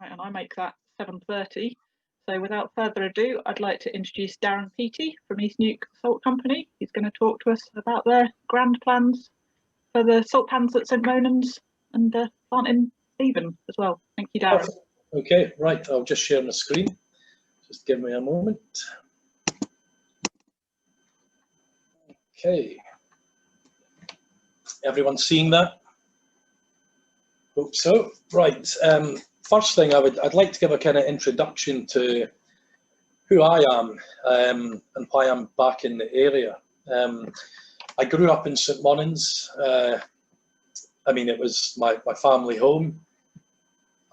Right, and I make that 7:30. So without further ado, I'd like to introduce Darren Peattie from East Neuk Salt Company. He's going to talk to us about their grand plans for the salt pans at St Monans and the plant in Devon as well. Thank you, Darren. Okay, right, I'll just share my screen. Just give me a moment. Okay. Everyone seeing that? Hope so. Right. First thing, I'd like to give a kind of introduction to who I am and why I'm back in the area. I grew up in St Monans. I mean, it was my family home.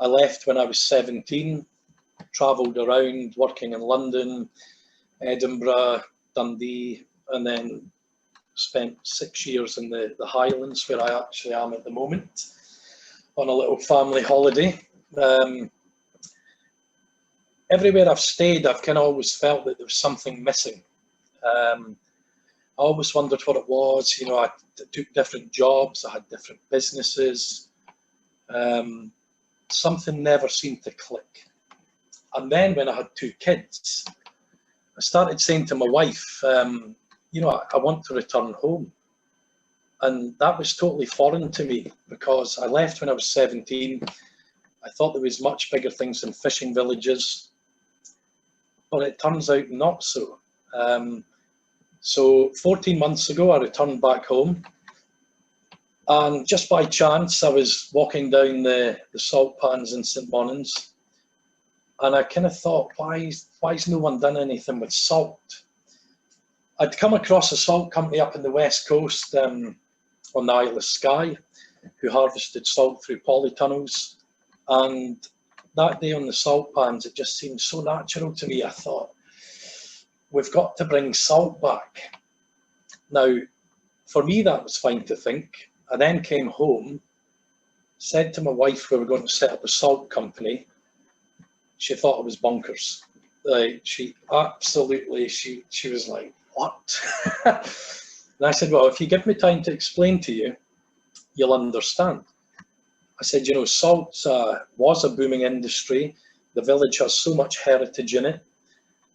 I left when I was 17, travelled around working in London, Edinburgh, Dundee, and then spent 6 years in the Highlands, where I actually am at the moment, on a little family holiday. Everywhere I've stayed, I've kind of always felt that there was something missing. I always wondered what it was. You know, I took different jobs, I had different businesses. Something never seemed to click. And then when I had 2 kids, I started saying to my wife, you know, I want to return home. And that was totally foreign to me, because I left when I was 17. I thought there was much bigger things than fishing villages, but it turns out not so. So 14 months ago, I returned back home. And just by chance, I was walking down the salt pans in St Monans, and I kind of thought, why's no one done anything with salt? I'd come across a salt company up in the west coast on the Isle of Skye, who harvested salt through polytunnels. And that day on the salt pans, it just seemed so natural to me. I thought, we've got to bring salt back. Now, for me, that was fine to think. I then came home, said to my wife we were going to set up a salt company. She thought it was bonkers. She absolutely, she was like, what? And I said, well, if you give me time to explain to you, you'll understand. I said, you know, salt was a booming industry. The village has so much heritage in it.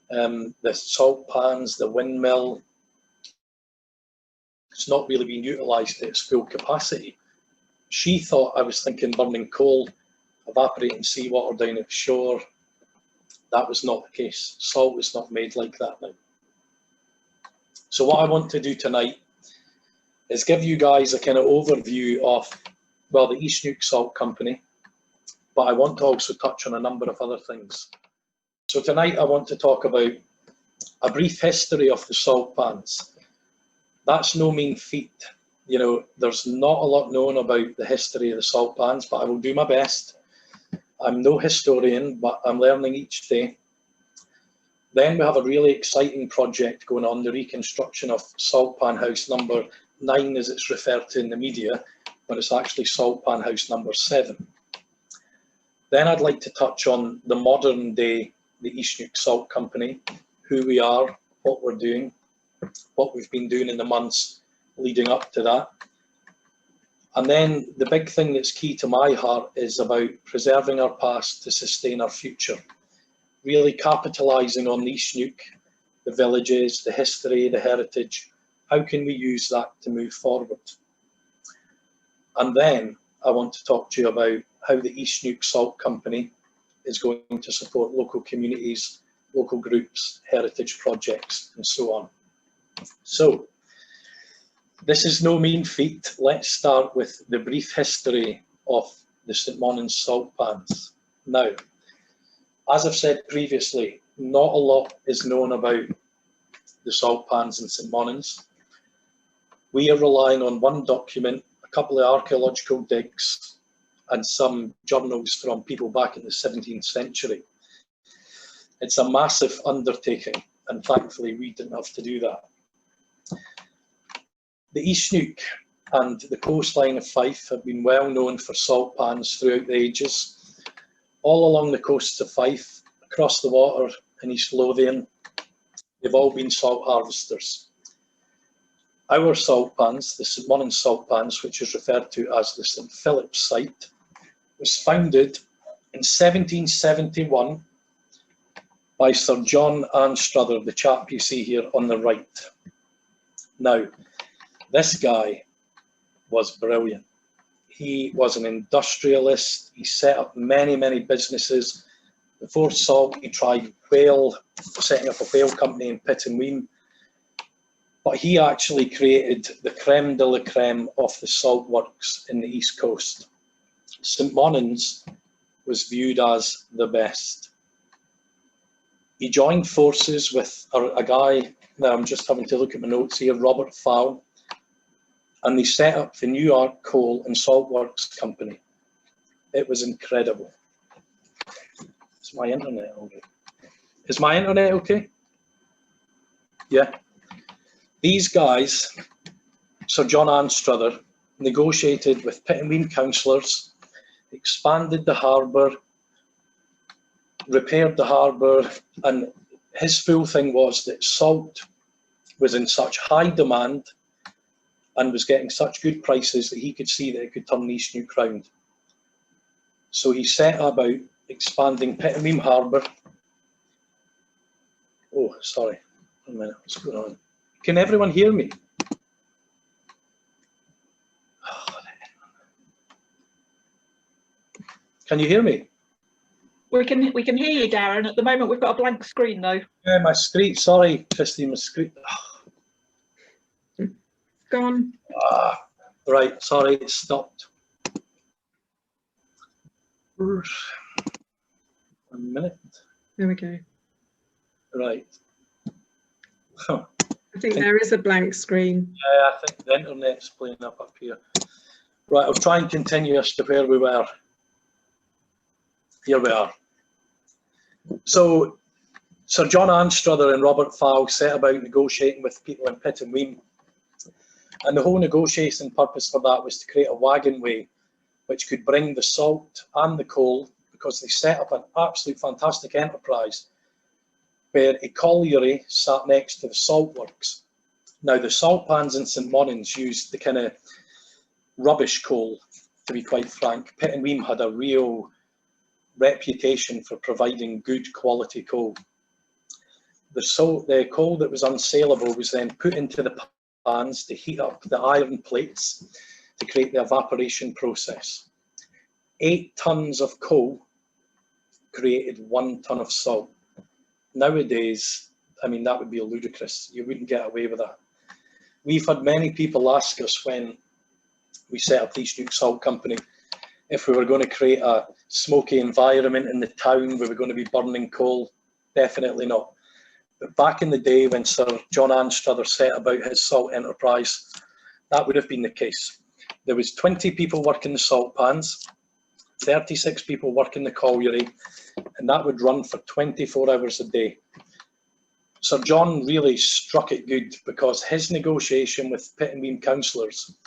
The salt pans, the windmill, it's not really been utilised at its full capacity. She thought I was thinking burning coal, evaporating seawater down at the shore. That was not the case. Salt is not made like that now. So what I want to do tonight is give you guys a kind of overview of, well, the East Neuk Salt Company, but I want to also touch on a number of other things. So tonight I want to talk about a brief history of the salt pans. That's no mean feat. You know, there's not a lot known about the history of the salt pans, but I will do my best. I'm no historian, but I'm learning each day. Then we have a really exciting project going on, the reconstruction of salt pan house number 9, as it's referred to in the media, but it's actually salt pan house number 7. Then I'd like to touch on the modern day, the East Neuk Salt Company, who we are, what we're doing, what we've been doing in the months leading up to that. And then the big thing that's key to my heart is about preserving our past to sustain our future. Really capitalising on East Neuk, the villages, the history, the heritage. How can we use that to move forward? And then I want to talk to you about how the East Neuk Salt Company is going to support local communities, local groups, heritage projects, and so on. So, this is no mean feat. Let's start with the brief history of the St Monans salt pans. Now, as I've said previously, not a lot is known about the salt pans in St Monans. We are relying on one document, a couple of archaeological digs, and some journals from people back in the 17th century. It's a massive undertaking, and thankfully we didn't have to do that. The East Neuk and the coastline of Fife have been well known for salt pans throughout the ages. All along the coasts of Fife, across the water in East Lothian, they've all been salt harvesters. Our salt pans, the St Monans salt pans, which is referred to as the St Philip's site, was founded in 1771 by Sir John Anstruther, the chap you see here on the right. Now, this guy was brilliant. He was an industrialist. He set up many, many businesses. Before salt, he tried setting up a whale company in Pitt and Weem. But he actually created the creme de la creme of the salt works in the East Coast. St Monans was viewed as the best. He joined forces with a guy, now I'm just having to look at my notes here, Robert Fowle, and they set up the New York Coal and Salt Works Company. It was incredible. Is my internet okay? Is my internet okay? Yeah. These guys, Sir John Anstruther, negotiated with Pitt and Weem councillors, expanded the harbour, repaired the harbour, and his full thing was that salt was in such high demand and was getting such good prices that he could see that it could turn the East Neuk round. So he set about expanding Pitt and Weem harbour. Oh, sorry, a minute, what's going on? Can everyone hear me? Can you hear me? We can hear you, Darren. At the moment, we've got a blank screen, though. Yeah, my screen. Sorry, Christine, my screen. It's gone. Right, sorry, it stopped. 1 minute. There we go. Right. I think there is a blank screen. Yeah, I think the internet's playing up here. Right, I'll try and continue us to where we were. Here we are. So, Sir John Anstruther and Robert Fowle set about negotiating with people in Pitt and Weem. And the whole negotiation purpose for that was to create a wagonway which could bring the salt and the coal, because they set up an absolute fantastic enterprise where a colliery sat next to the salt works. Now, the salt pans in St Monans used the kind of rubbish coal, to be quite frank. Pitt and Weem had a real reputation for providing good quality coal. The coal that was unsaleable was then put into the pans to heat up the iron plates to create the evaporation process. 8 tons of coal created 1 ton of salt. Nowadays, I mean, that would be ludicrous. You wouldn't get away with that. We've had many people ask us when we set up the East Neuk Salt Company if we were going to create a smoky environment in the town, we were going to be burning coal. Definitely not. But back in the day when Sir John Anstruther set about his salt enterprise, that would have been the case. There was 20 people working the salt pans, 36 people working the colliery, and that would run for 24 hours a day. Sir John really struck it good because his negotiation with Pitt and Weem councillors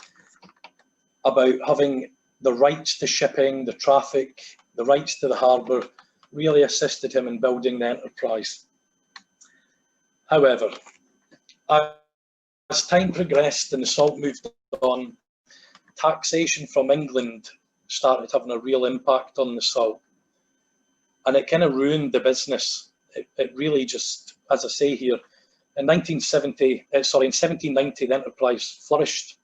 about having the rights to shipping, the traffic, the rights to the harbour, really assisted him in building the enterprise. However, as time progressed and the salt moved on, taxation from England started having a real impact on the salt. And it kind of ruined the business. It really just, as I say here, in 1790, the enterprise flourished.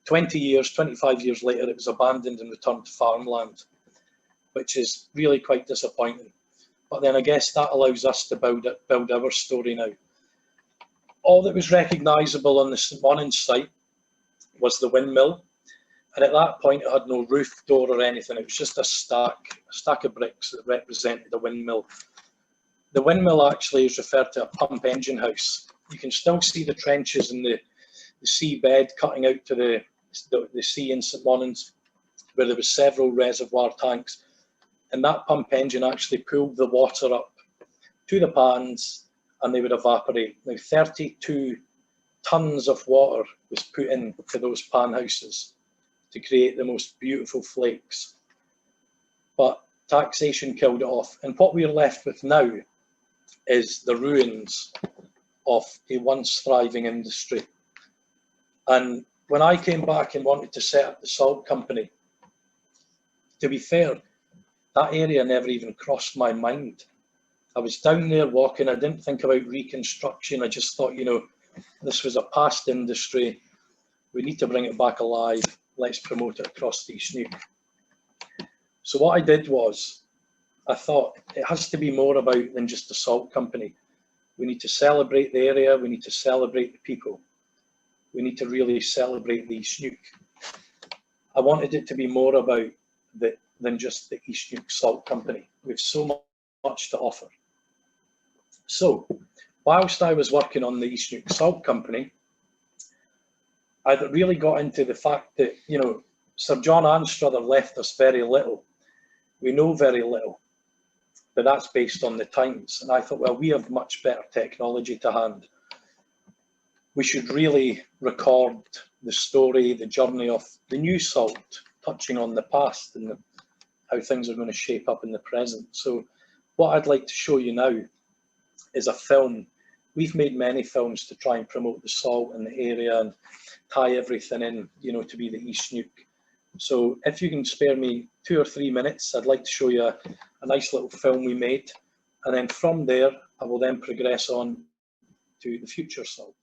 25 years later, it was abandoned and returned to farmland, which is really quite disappointing. But then I guess that allows us to build our story now. All that was recognisable on the St Monans site was the windmill. And at that point, it had no roof, door or anything. It was just a stack of bricks that represented a windmill. The windmill actually is referred to a pump engine house. You can still see the trenches in the seabed cutting out to the sea in St Monans, where there were several reservoir tanks. And that pump engine actually pulled the water up to the pans and they would evaporate. Now, 32 tons of water was put into those pan houses to create the most beautiful flakes. But taxation killed it off. And what we are left with now is the ruins of a once thriving industry. And when I came back and wanted to set up the salt company, to be fair, that area never even crossed my mind. I was down there walking, I didn't think about reconstruction, I just thought, you know, this was a past industry, we need to bring it back alive, let's promote it across the East Neuk. So what I did was, I thought it has to be more about than just a salt company. We need to celebrate the area, we need to celebrate the people. We need to really celebrate the East Neuk. I wanted it to be more about than just the East Neuk Salt Company. We have so much to offer. So, whilst I was working on the East Neuk Salt Company, I really got into the fact that, you know, Sir John Anstruther left us very little. We know very little, but that's based on the times. And I thought, well, we have much better technology to hand. We should really record the story, the journey of the new salt, touching on the past and how things are going to shape up in the present. So what I'd like to show you now is a film. We've made many films to try and promote the salt in the area and tie everything in, you know, to be the East Neuk. So if you can spare me 2 or 3 minutes, I'd like to show you a nice little film we made. And then from there, I will then progress on to the future salt.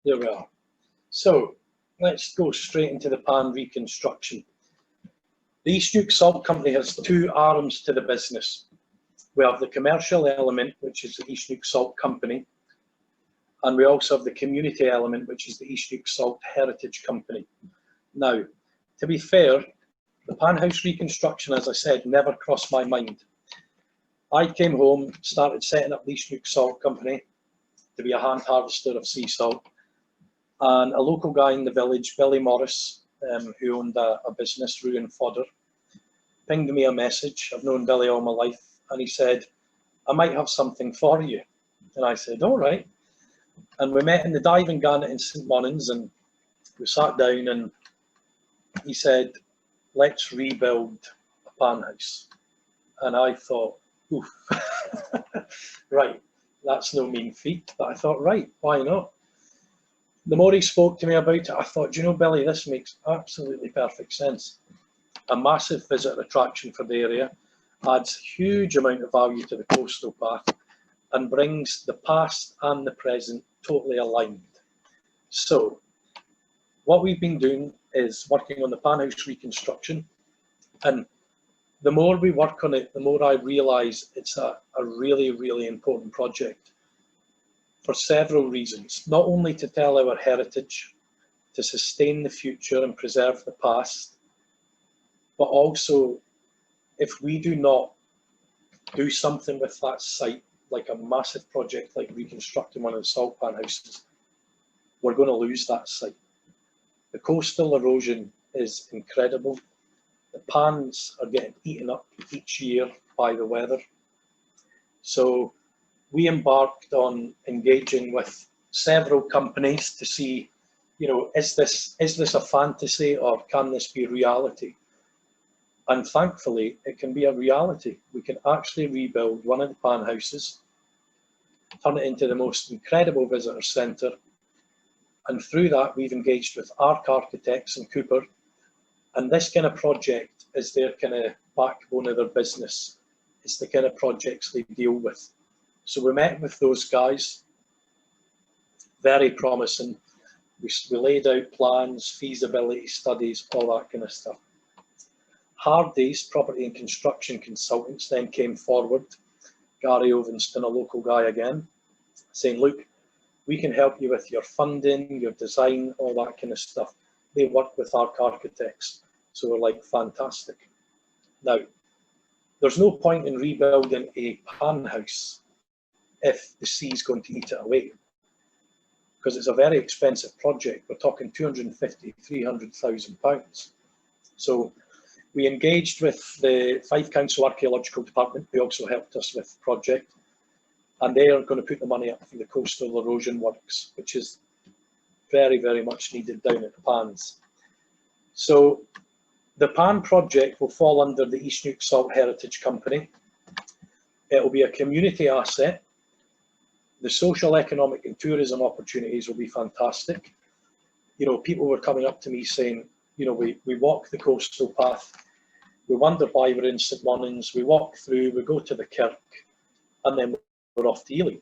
There we are. So let's go straight into the pan reconstruction. The East Neuk Salt Company has 2 arms to the business. We have the commercial element, which is the East Neuk Salt Company, and we also have the community element, which is the East Neuk Salt Heritage Company. Now, to be fair, the pan house reconstruction, as I said, never crossed my mind. I came home, started setting up the East Neuk Salt Company to be a hand harvester of sea salt. And a local guy in the village, Billy Morris, who owned a business, Ruin Fodder, pinged me a message. I've known Billy all my life, and he said, I might have something for you. And I said, all right. And we met in the diving garnet in St Monans, and we sat down, and he said, let's rebuild a pan house. And I thought, oof, right, that's no mean feat. But I thought, right, why not? The more he spoke to me about it, I thought, do you know, Billy, this makes absolutely perfect sense. A massive visitor attraction for the area, adds huge amount of value to the coastal path, and brings the past and the present totally aligned. So, what we've been doing is working on the pan house reconstruction, and the more we work on it, the more I realise it's a really, really important project for several reasons. Not only to tell our heritage, to sustain the future and preserve the past, but also if we do not do something with that site, like a massive project like reconstructing one of the salt pan houses, we're going to lose that site. The coastal erosion is incredible. The pans are getting eaten up each year by the weather. So we embarked on engaging with several companies to see, you know, is this a fantasy or can this be reality? And thankfully, it can be a reality. We can actually rebuild one of the pan houses, turn it into the most incredible visitor centre. And through that, we've engaged with ARC Architects and Cooper. And this kind of project is their kind of backbone of their business. It's the kind of projects they deal with. So we met with those guys, very promising. We laid out plans, feasibility studies, all that kind of stuff. Hardy's Property and Construction Consultants then came forward, Gary Ovenston, a local guy again, saying, look, we can help you with your funding, your design, all that kind of stuff. They work with ARC Architects. So we're like, fantastic. Now, there's no point in rebuilding a pan house if the sea is going to eat it away, because it's a very expensive project. We're talking £250,000, £300,000. So we engaged with the Fife Council Archaeological Department, who also helped us with the project, and they are going to put the money up for the coastal erosion works, which is very, very much needed down at the pans. So the pan project will fall under the East Neuk Salt Heritage Company. It will be a community asset. The social, economic and tourism opportunities will be fantastic. You know, people were coming up to me saying, you know, we walk the coastal path, we wonder why we're in St Monans, we walk through, we go to the kirk, and then we're off to Ely.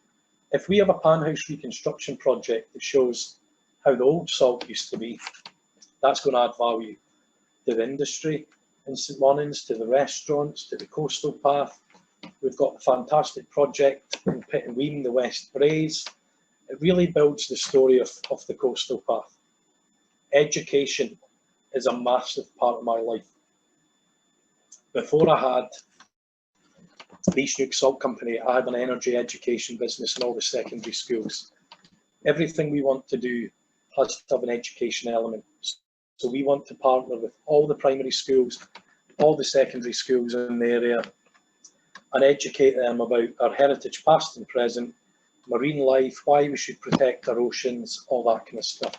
If we have a pan house reconstruction project that shows how the old salt used to be, that's going to add value to the industry in St Monans, to the restaurants, to the coastal path. We've got a fantastic project in Pittenweem, the West Braes. It really builds the story of the coastal path. Education is a massive part of my life. Before I had the East Neuk Salt Company, I had an energy education business in all the secondary schools. Everything we want to do has to have an education element. So we want to partner with all the primary schools, all the secondary schools in the area, and educate them about our heritage past and present, marine life, why we should protect our oceans, all that kind of stuff.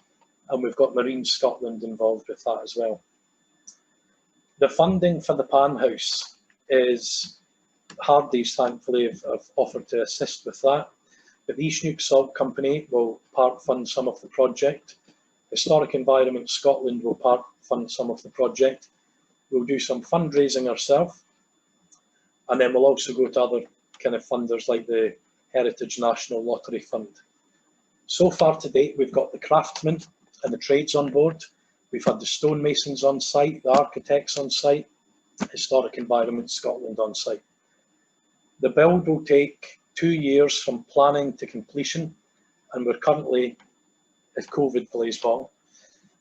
And we've got Marine Scotland involved with that as well. The funding for the pan house is Hardy's, thankfully, have offered to assist with that. But the East Neuk Salt Company will part fund some of the project. Historic Environment Scotland will part fund some of the project. We'll do some fundraising ourselves. And then we'll also go to other kind of funders like the Heritage National Lottery Fund. So far to date, we've got the craftsmen and the trades on board. We've had the stonemasons on site, the architects on site, Historic Environment Scotland on site. The build will take 2 years from planning to completion, and we're currently, if COVID plays ball,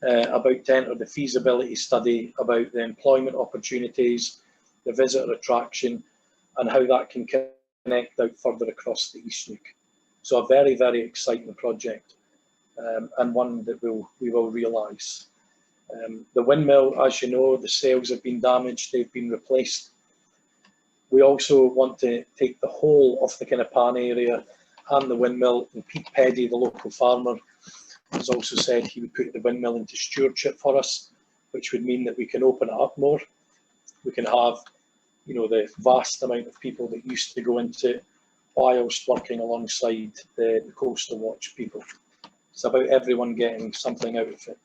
about to enter the feasibility study about the employment opportunities, the visitor attraction, and how that can connect out further across the East Neuk. So a very, very exciting project, and one that we will realise. The windmill, as you know, the sails have been damaged, they've been replaced. We also want to take the whole of the kind of pan area and the windmill, and Pete Peattie, the local farmer, has also said he would put the windmill into stewardship for us, which would mean that we can open it up more. We can have, you know, the vast amount of people that used to go into it whilst working alongside the coastal watch people. It's about everyone getting something out of it.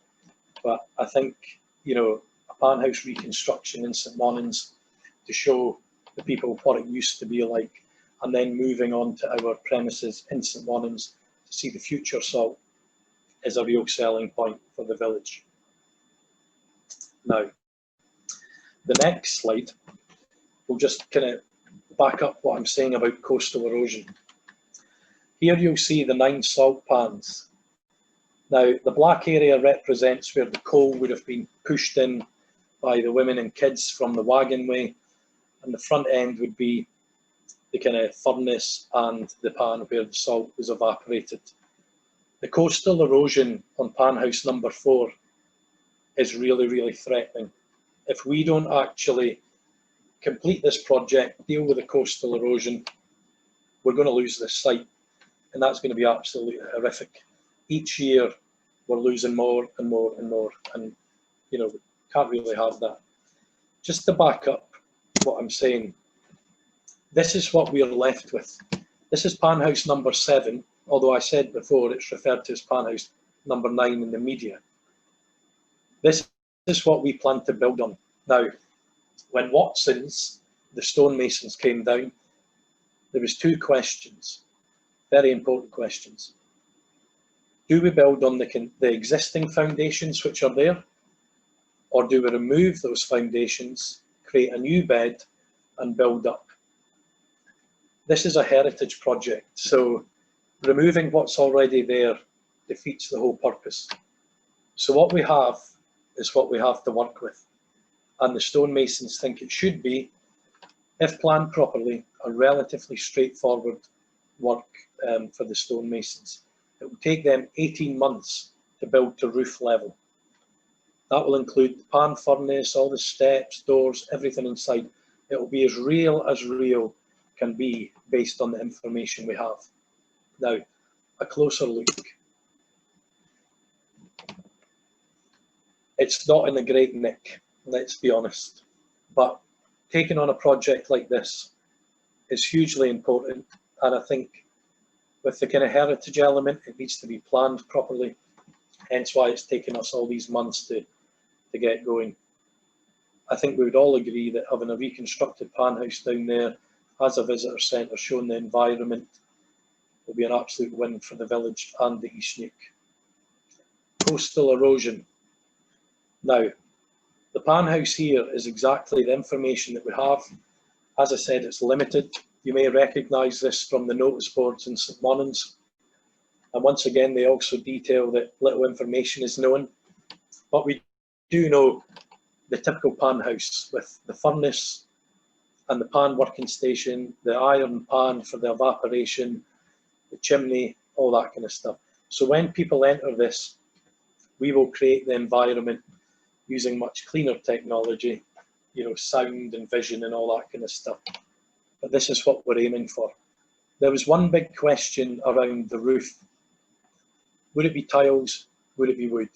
But I think, you know, a pan house reconstruction in St Monans to show the people what it used to be like, and then moving on to our premises in St Monans to see the future salt is a real selling point for the village. Now, the next slide we'll just kind of back up what I'm saying about coastal erosion. Here you'll see the 9 salt pans. Now, the black area represents where the coal would have been pushed in by the women and kids from the wagonway, and the front end would be the kind of furnace and the pan where the salt was evaporated. The coastal erosion on pan house number 4 is really, really threatening. If we don't actually complete this project, deal with the coastal erosion, we're going to lose this site, and that's going to be absolutely horrific. Each year we're losing more and more and more, and you know, we can't really have that. Just to back up what I'm saying, this is what we're left with. This is pan house number 7, although I said before it's referred to as pan house number 9 in the media. This is what we plan to build on. Now, when Watson's, the stonemasons, came down, there was 2 questions, very important questions. Do we build on the existing foundations which are there, or do we remove those foundations, create a new bed and build up? This is a heritage project, so removing what's already there defeats the whole purpose. So what we have is what we have to work with, and the stonemasons think it should be, if planned properly, a relatively straightforward work for the stonemasons. It will take them 18 months to build to roof level. That will include the pan furnace, all the steps, doors, everything inside. It will be as real can be based on the information we have. Now, a closer look. It's not in a great nick, let's be honest, but taking on a project like this is hugely important, and I think with the kind of heritage element, it needs to be planned properly, hence why it's taken us all these months to get going. I think we would all agree that having a reconstructed pan house down there as a visitor centre showing the environment will be an absolute win for the village and the East Neuk. Coastal erosion. Now, the pan house here is exactly the information that we have. As I said, it's limited. You may recognise this from the notice boards in St Monans. And once again, they also detail that little information is known. But we do know the typical pan house with the furnace and the pan working station, the iron pan for the evaporation, the chimney, all that kind of stuff. So when people enter this, we will create the environment using much cleaner technology, you know, sound and vision and all that kind of stuff. But this is what we're aiming for. There was one big question around the roof. Would it be tiles? Would it be wood?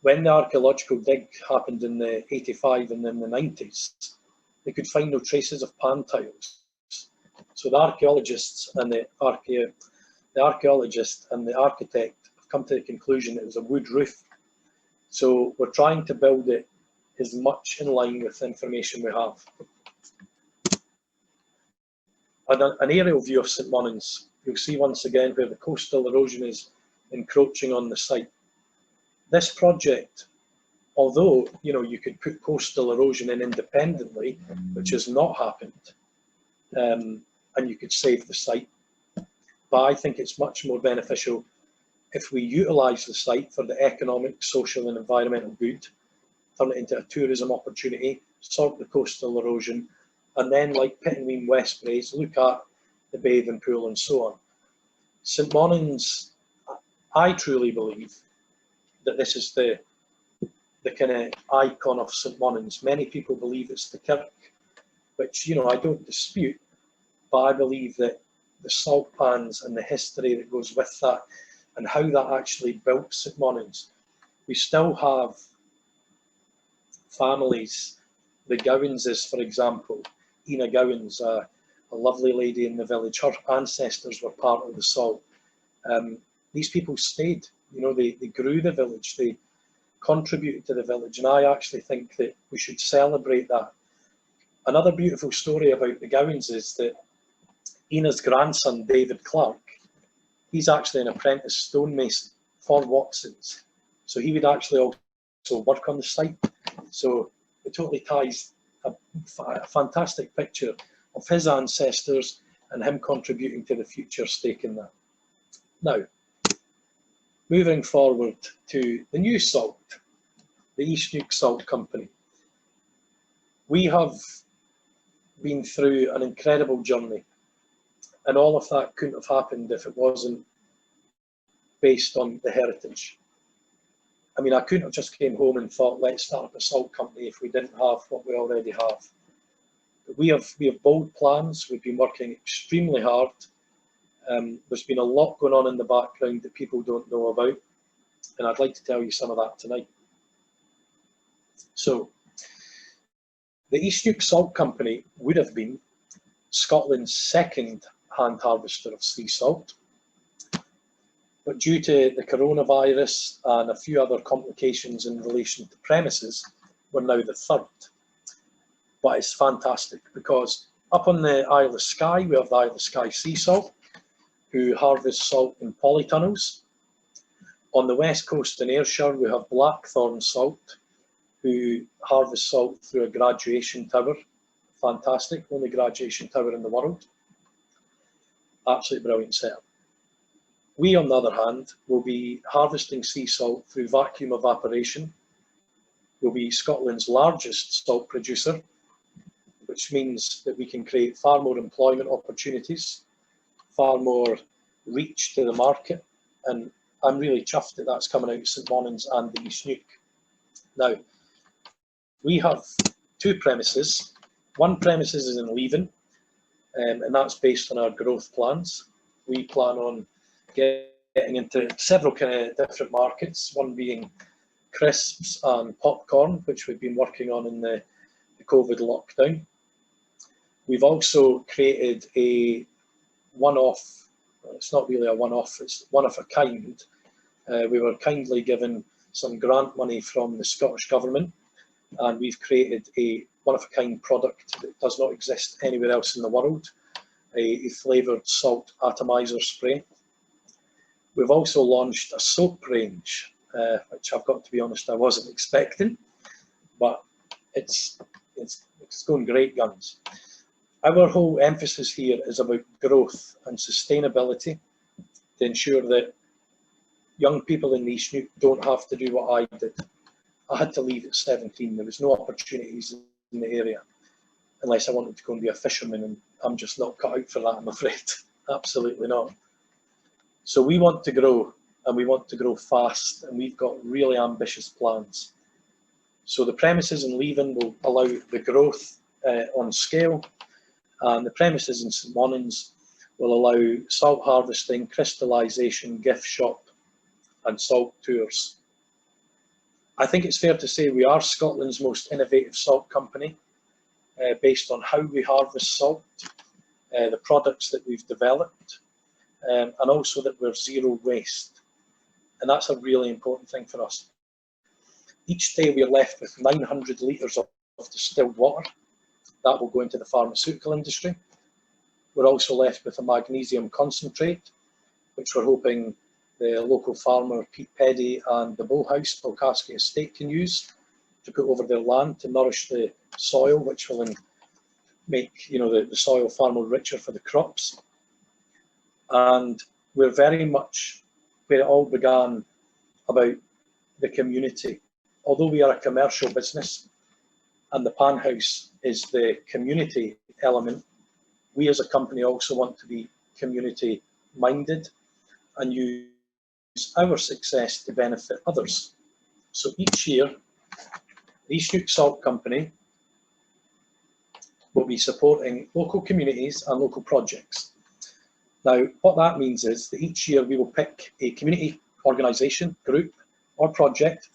When the archaeological dig happened in the 85 and then the 90s, they could find no traces of pan tiles. So the archaeologists and the archaeologist and the architect have come to the conclusion that it was a wood roof. So we're trying to build it as much in line with the information we have. An aerial view of St Monans, you'll see once again where the coastal erosion is encroaching on the site. This project, although you could put coastal erosion in independently, which has not happened, and you could save the site, but I think it's much more beneficial if we utilise the site for the economic, social and environmental good, turn it into a tourism opportunity, sort the coastal erosion, and then, like Pittenweem West Braes, look at the bathing pool and so on. St Monans, I truly believe that this is the kind of icon of St Monans. Many people believe it's the kirk, which I don't dispute, but I believe that the salt pans and the history that goes with that and how that actually built St Monans. We still have families, the Gowanses, for example. Ina Gowans, a lovely lady in the village, her ancestors were part of the salt. These people stayed, they grew the village, they contributed to the village, and I actually think that we should celebrate that. Another beautiful story about the Gowans is that Ina's grandson, David Clark, he's actually an apprentice stonemason for Watson's. So he would actually also work on the site. So it totally ties a fantastic picture of his ancestors and him contributing to the future stake in that. Now, moving forward to the new salt, the East Neuk Salt Company. We have been through an incredible journey, and all of that couldn't have happened if it wasn't based on the heritage. I mean, I couldn't have just came home and thought, let's start up a salt company if we didn't have what we already have. But we have bold plans. We've been working extremely hard. There's been a lot going on in the background that people don't know about, and I'd like to tell you some of that tonight. So, the East Neuk Salt Company would have been Scotland's second hand harvester of sea salt, but due to the coronavirus and a few other complications in relation to premises, we're now the third. But it's fantastic because up on the Isle of Skye, we have the Isle of Skye Sea Salt, who harvest salt in polytunnels. On the west coast in Ayrshire, we have Blackthorn Salt, who harvest salt through a graduation tower. Fantastic, only graduation tower in the world. Absolutely brilliant setup. We, on the other hand, will be harvesting sea salt through vacuum evaporation. We'll be Scotland's largest salt producer, which means that we can create far more employment opportunities, far more reach to the market, and I'm really chuffed that that's coming out of St Monans and the East Neuk. Now, we have two premises. One premises is in Leven, and that's based on our growth plans. We plan on getting into several kind of different markets, one being crisps and popcorn, which we've been working on in the COVID lockdown. We've also created a one-off, well, it's not really a one-off, it's one of a kind. We were kindly given some grant money from the Scottish Government, and we've created a one-of-a-kind product that does not exist anywhere else in the world, a flavoured salt atomizer spray. We've also launched a soap range, which I've got to be honest, I wasn't expecting, but it's going great guns. Our whole emphasis here is about growth and sustainability to ensure that young people in East Neuk don't have to do what I did. I had to leave at 17. There was no opportunities in the area unless I wanted to go and be a fisherman, and I'm just not cut out for that, I'm afraid. Absolutely not. So we want to grow, and we want to grow fast, and we've got really ambitious plans. So the premises in Leven will allow the growth on scale, and the premises in St Monans will allow salt harvesting, crystallisation, gift shop, and salt tours. I think it's fair to say we are Scotland's most innovative salt company, based on how we harvest salt, the products that we've developed, and also that we're zero waste. And that's a really important thing for us. Each day we're left with 900 litres of distilled water. That will go into the pharmaceutical industry. We're also left with a magnesium concentrate, which we're hoping the local farmer Pete Peattie and the Bullhouse, Bulkasky Estate, can use to put over their land to nourish the soil, which will make the soil far more richer for the crops. And we're very much where it all began, about the community. Although we are a commercial business and the Pan House is the community element, we as a company also want to be community minded and use our success to benefit others. So each year, the East Neuk Salt Company will be supporting local communities and local projects. Now, what that means is that each year we will pick a community organisation, group or project,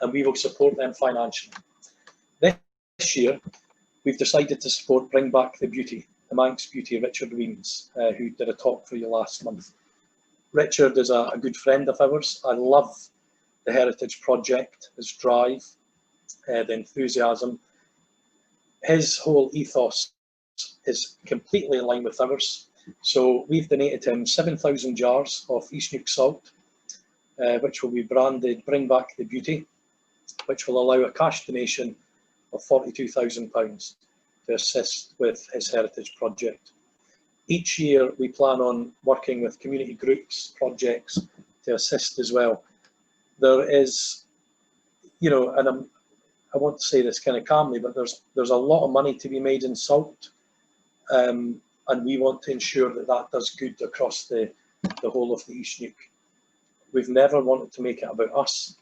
and we will support them financially. This year, we've decided to support Bring Back the Beauty, the Manx beauty, Richard Weems, who did a talk for you last month. Richard is a good friend of ours. I love the Heritage Project, his drive, the enthusiasm. His whole ethos is completely in line with ours. So we've donated him 7,000 jars of East Neuk salt, which will be branded Bring Back the Beauty, which will allow a cash donation of £42,000 to assist with his heritage project. Each year we plan on working with community groups, projects to assist as well. There is, you know, and I want to say this kind of calmly, but there's a lot of money to be made in salt, and we want to ensure that that does good across the whole of the East Neuk. We've never wanted to make it about us.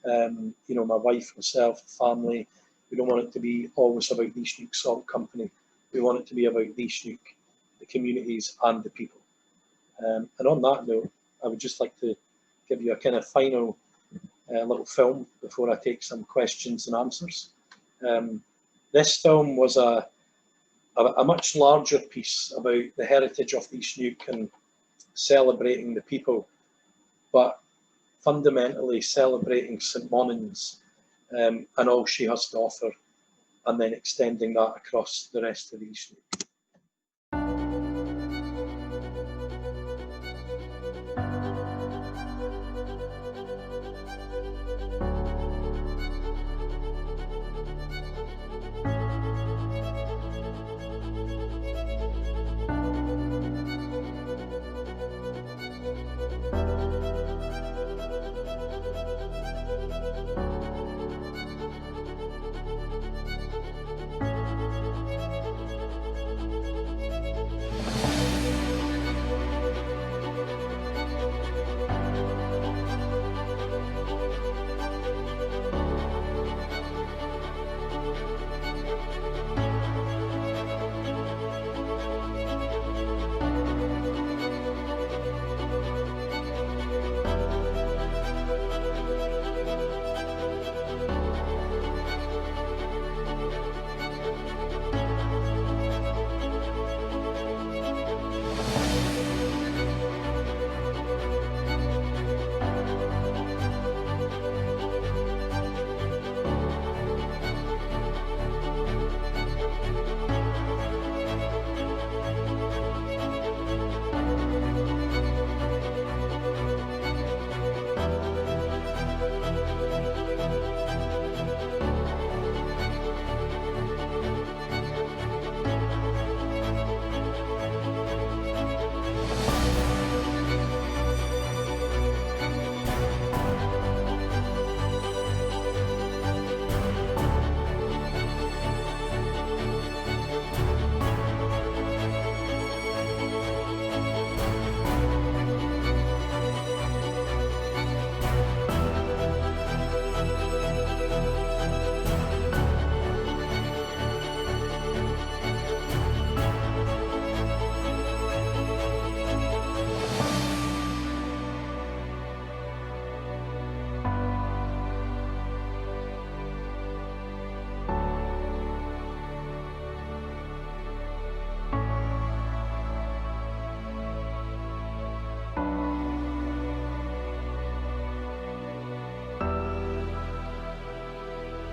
You know, my wife, myself, family. We don't want it to be always about the East Neuk Salt Company. We want it to be about the East Neuk, the communities and the people. And on that note, I would just like to give you a kind of final little film before I take some questions and answers. This film was a much larger piece about the heritage of the East Neuk and celebrating the people, but fundamentally celebrating St Monans and all she has to offer, and then extending that across the rest of the East Neuk.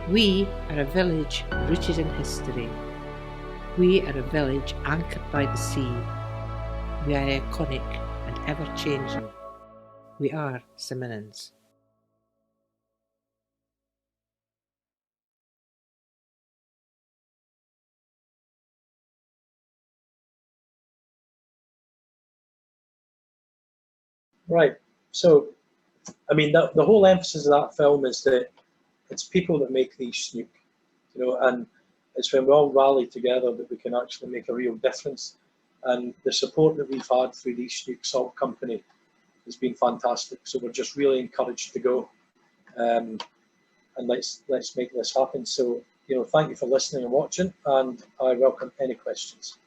We are a village rooted in history. We are a village anchored by the sea. We are iconic and ever-changing. We are St Monans. Right. So, I mean, the whole emphasis of that film is that it's people that make the East Neuk, you know, and it's when we all rally together that we can actually make a real difference. And the support that we've had through the East Neuk Salt Company has been fantastic. So we're just really encouraged to go, and let's make this happen. So, you know, thank you for listening and watching, and I welcome any questions.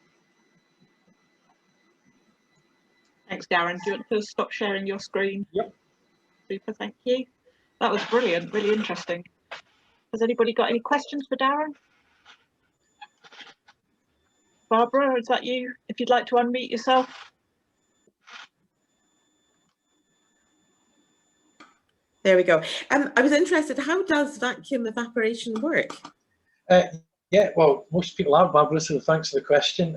Thanks, Darren. Do you want to stop sharing your screen? Yep. Super, thank you. That was brilliant, really interesting. Has anybody got any questions for Darren? Barbara, is that you? If you'd like to unmute yourself. There we go. I was interested, how does vacuum evaporation work? Yeah, well, most people are, Barbara, so thanks for the question.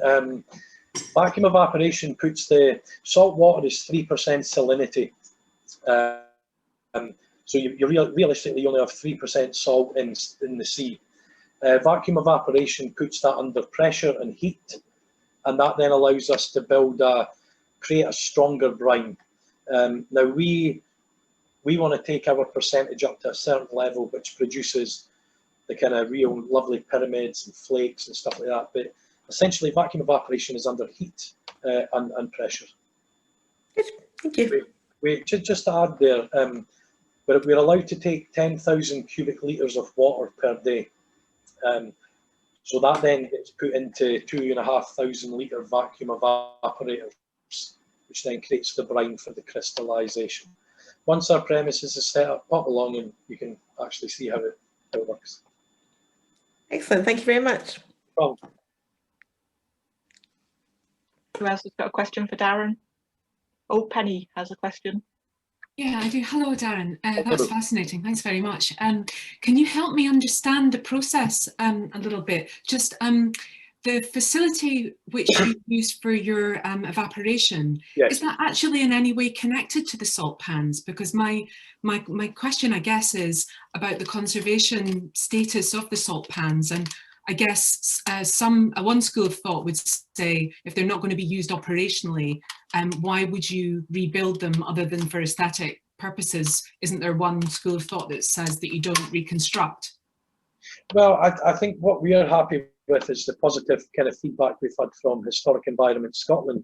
Vacuum evaporation puts the salt water is 3% salinity. So you realistically only have 3% salt in the sea. Vacuum evaporation puts that under pressure and heat, and that then allows us to create a stronger brine. Now we want to take our percentage up to a certain level, which produces the kind of real lovely pyramids and flakes and stuff like that. But essentially, vacuum evaporation is under heat and pressure. Good, thank you. Just to add there, but we're allowed to take 10,000 cubic litres of water per day. So that then gets put into 2,500 litre vacuum evaporators, which then creates the brine for the crystallisation. Once our premises is set up, pop along and you can actually see how it works. Excellent, thank you very much. Well, Who else has got a question for Darren? Oh, Penny has a question. Yeah, I do. Hello, Darren. That's fascinating. Thanks very much. Can you help me understand the process a little bit? Just the facility which you use for your evaporation, yes. Is that actually in any way connected to the salt pans? Because my question, I guess, is about the conservation status of the salt pans. And I guess one school of thought would say, if they're not going to be used operationally, why would you rebuild them other than for aesthetic purposes? Isn't there one school of thought that says that you don't reconstruct? Well, I think what we are happy with is the positive kind of feedback we've had from Historic Environment Scotland,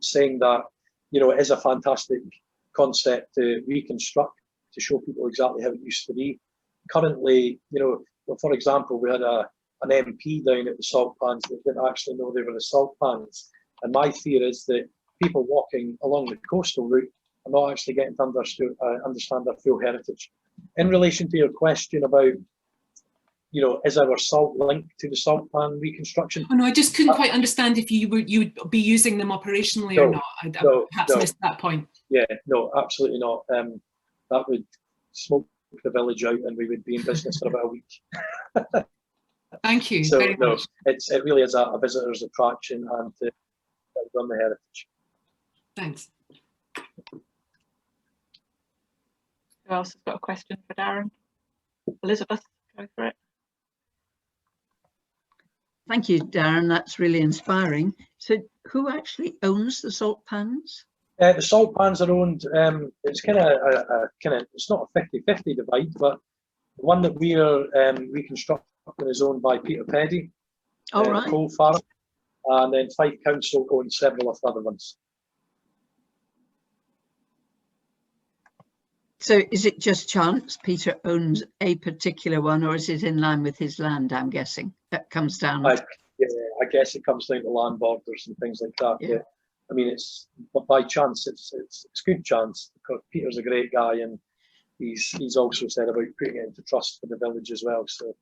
saying that, you know, it is a fantastic concept to reconstruct, to show people exactly how it used to be. Currently, you know, well, for example, we had an MP down at the salt pans that didn't actually know they were the salt pans. And my fear is that people walking along the coastal route are not actually getting to understand our full heritage. In relation to your question about, you know, is our salt linked to the salt pan reconstruction? Oh no, I just couldn't quite understand if you would be using them operationally or not. I perhaps missed that point. Yeah, no, absolutely not. That would smoke the village out, and we would be in business for about a week. Thank you So very much. it really is a visitor's attraction and to run the heritage. Thanks. Who else has got a question for Darren? Elizabeth, go for it. Thank you, Darren. That's really inspiring. So who actually owns the salt pans? The salt pans are owned, it's kind of, it's not a 50-50 divide, but the one that we are reconstructing is owned by Peter Peattie, Right. Coal Farm, and then Fife Council owns several of the other ones. So is it just chance Peter owns a particular one, or is it in line with his land, I'm guessing? That comes down. I guess it comes down to land borders and things like that. Yeah. I mean, but by chance, it's good chance, because Peter's a great guy, and he's also said about putting it into trust for the village as well. So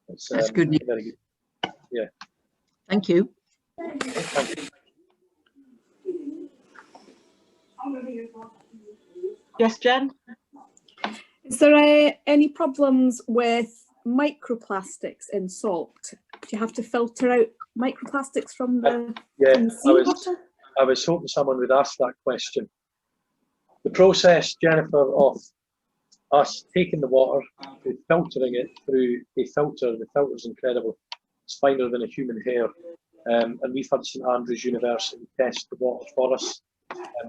that's good news. Very good. Yeah. Thank you. Thank you. Yes, Jen? Is there any problems with microplastics in salt? Do you have to filter out microplastics from the seawater? I was hoping someone would ask that question. The process, Jennifer, of us taking the water, filtering it through a filter, the filter's incredible. It's finer than a human hair. And we've had St Andrews University test the water for us.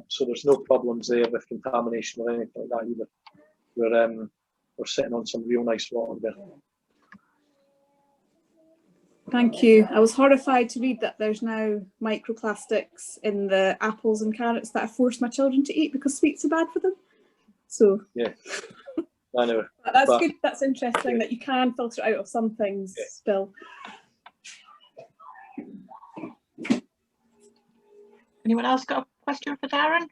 So there's no problems there with contamination or anything like that either. We're sitting on some real nice water there. Thank you. I was horrified to read that there's now microplastics in the apples and carrots that I forced my children to eat because sweets are bad for them. So yeah, I know. That's good. That's interesting that you can filter out of some things still. Anyone else got a question for Darren?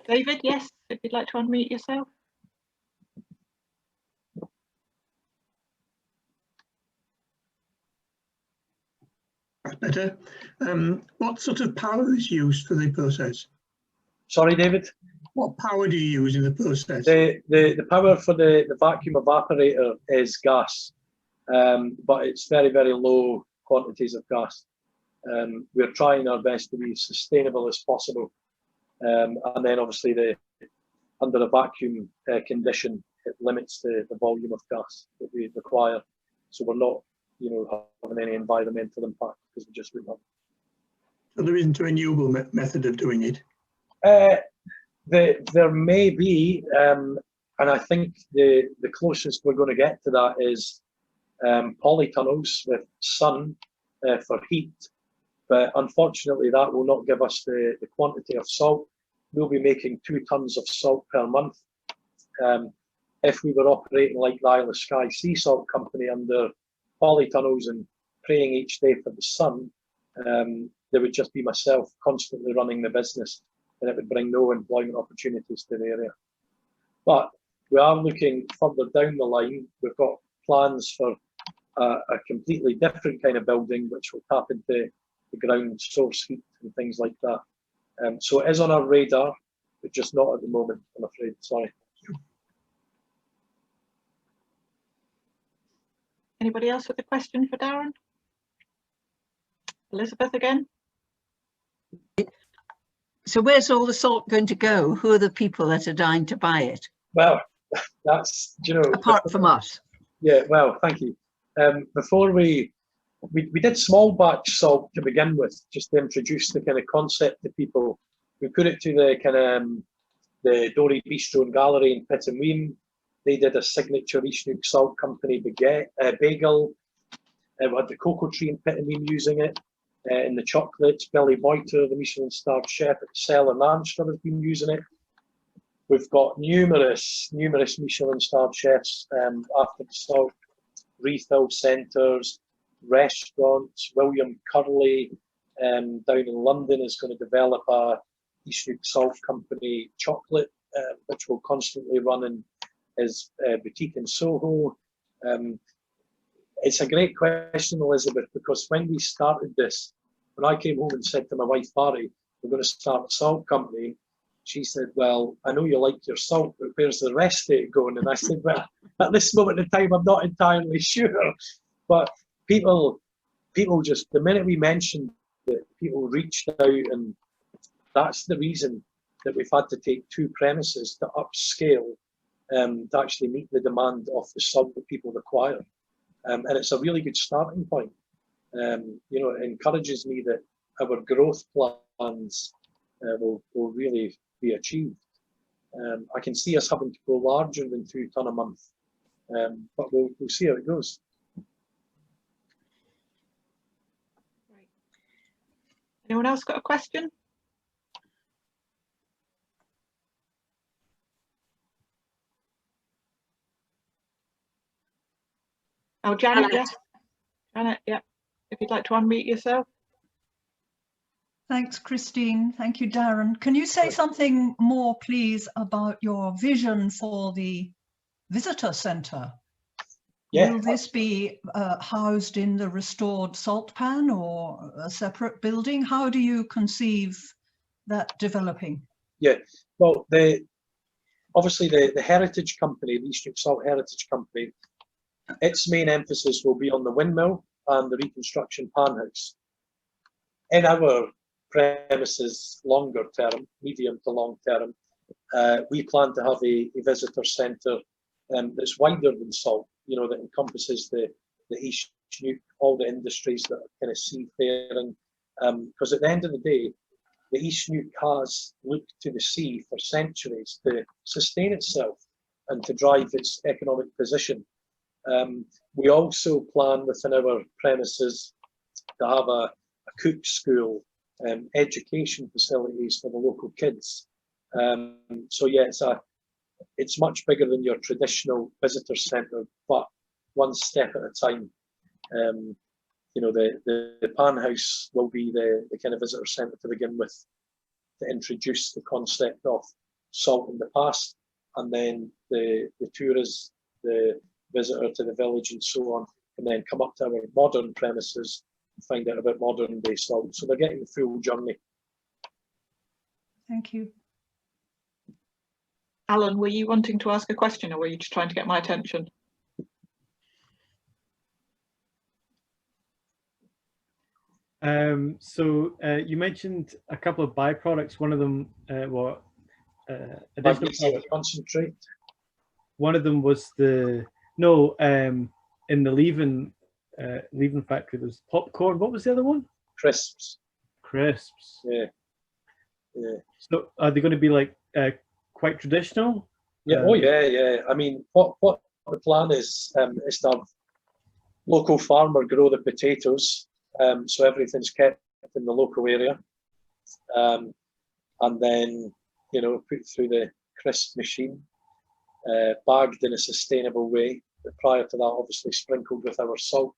David, yes, if you'd like to unmute yourself. That's better. What sort of power is used for the process? Sorry, David? What power do you use in the process? The power for the vacuum evaporator is gas, but it's very, very low quantities of gas. We're trying our best to be as sustainable as possible. And then obviously under a vacuum condition, it limits the volume of gas that we require. So we're not, you know, having any environmental impact because we just wouldn't have. So there isn't a renewable method of doing it? There may be, and I think the closest we're going to get to that is polytunnels with sun for heat. But unfortunately, that will not give us the quantity of salt. We'll be making 2 tons of salt per month. If we were operating like the Isle of Skye Sea Salt Company under polytunnels and praying each day for the sun, there would just be myself constantly running the business, and it would bring no employment opportunities to the area. But we are looking further down the line. We've got plans for a completely different kind of building, which will tap into the ground source heat and things like that. So it is on our radar, but just not at the moment, I'm afraid. Sorry. Anybody else with a question for Darren? Elizabeth again. So where's all the salt going to go? Who are the people that are dying to buy it? Well, that's, you know, apart from us. Yeah, well, thank you. Before we did small batch salt to begin with, just to introduce the kind of concept to people. We put it to the kind of the Dory Bistro and Gallery in Pittenweem. They did a signature East Neuk Salt Company bagel. We had the cocoa tree in Pittenweem using it. In the chocolates, Billy Boyter, the Michelin-starred chef at the Cellar in Anster, has been using it. We've got numerous Michelin-starred chefs after the salt, refill centres, restaurants. William Curley down in London is going to develop a East Neuk Salt Company chocolate, which will constantly run in his boutique in Soho. It's a great question, Elizabeth, because when we started this, when I came home and said to my wife, Barry, we're going to start a salt company, she said, well, I know you like your salt, but where's the rest of it going? And I said, well, at this moment in time, I'm not entirely sure. But people just, the minute we mentioned it, people reached out, and that's the reason that we've had to take 2 premises to upscale to actually meet the demand of the salt that people require. And it's a really good starting point. You know, it encourages me that our growth plans will really be achieved. I can see us having to go larger than 2 tonne a month, but we'll see how it goes. Right. Anyone else got a question? Oh, Janet, yes. Janet, yeah. If you'd like to unmute yourself. Thanks, Christine. Thank you, Darren. Can you say something more, please, about your vision for the visitor centre? Yeah. Will this be housed in the restored salt pan or a separate building? How do you conceive that developing? Yeah, well, obviously the Heritage Company, the East Neuk Salt Heritage Company, its main emphasis will be on the windmill and the reconstruction pan house. In our premises, longer term, medium to long term, we plan to have a visitor centre that's wider than salt, you know, that encompasses the East Neuk, all the industries that are kind of seafaring. Because at the end of the day, the East Neuk has looked to the sea for centuries to sustain itself and to drive its economic position. We also plan within our premises to have a cook school, education facilities for the local kids. So yeah, it's much bigger than your traditional visitor centre, but one step at a time. You know, the pan house will be the kind of visitor centre to begin with, to introduce the concept of salt in the past, and then the tourist, the visitor to the village and so on, and then come up to our modern premises and find out about modern day salt. So they're getting the full journey. Thank you. Alan, were you wanting to ask a question, or were you just trying to get my attention? You mentioned a couple of byproducts. One of them, additional concentrate. one of them was in the leaving factory there's popcorn. What was the other one? Crisps. Crisps. Yeah. Yeah. So are they going to be like quite traditional? Yeah. Oh yeah. I mean, what the plan is to have local farmer grow the potatoes, so everything's kept in the local area, and then put through the crisp machine, bagged in a sustainable way. But prior to that, obviously sprinkled with our salt.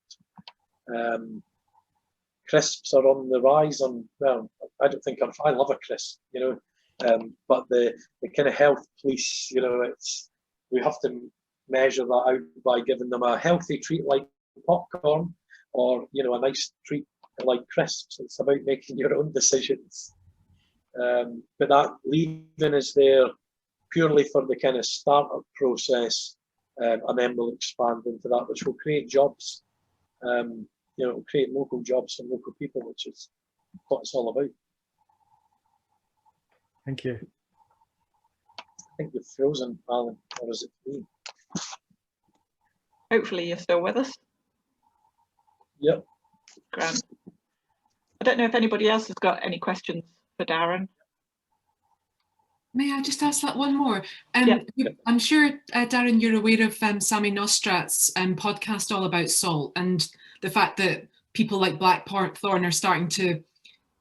Crisps are on the rise. I don't think I love a crisp, but the kind of health police, we have to measure that out by giving them a healthy treat like popcorn, or a nice treat like crisps. It's about making your own decisions. But that leaving is there purely for the kind of startup process, and then we'll expand into that, which will create jobs. Create local jobs for local people, which is what it's all about. Thank you. I think you're frozen, Alan, or is it me? Hopefully you're still with us. Yep. Grand. I don't know if anybody else has got any questions for Darren. May I just ask that one more? Yeah. I'm sure, Darren, you're aware of Sammy Nostrat's podcast all about salt, and the fact that people like Blackthorn are starting to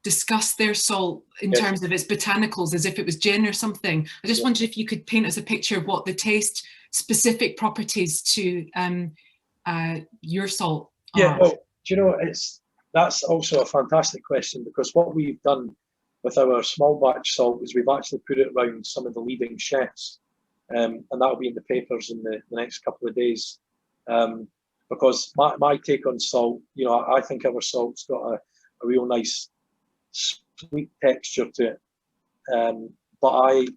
discuss their salt in terms of its botanicals as if it was gin or something. I just wondered if you could paint us a picture of what the taste specific properties to your salt are. Yeah, well, that's also a fantastic question, because what we've done with our small batch salt is we've actually put it around some of the leading chefs, and that'll be in the papers in the next couple of days. Because my take on salt, I think our salt's got a real nice sweet texture to it. But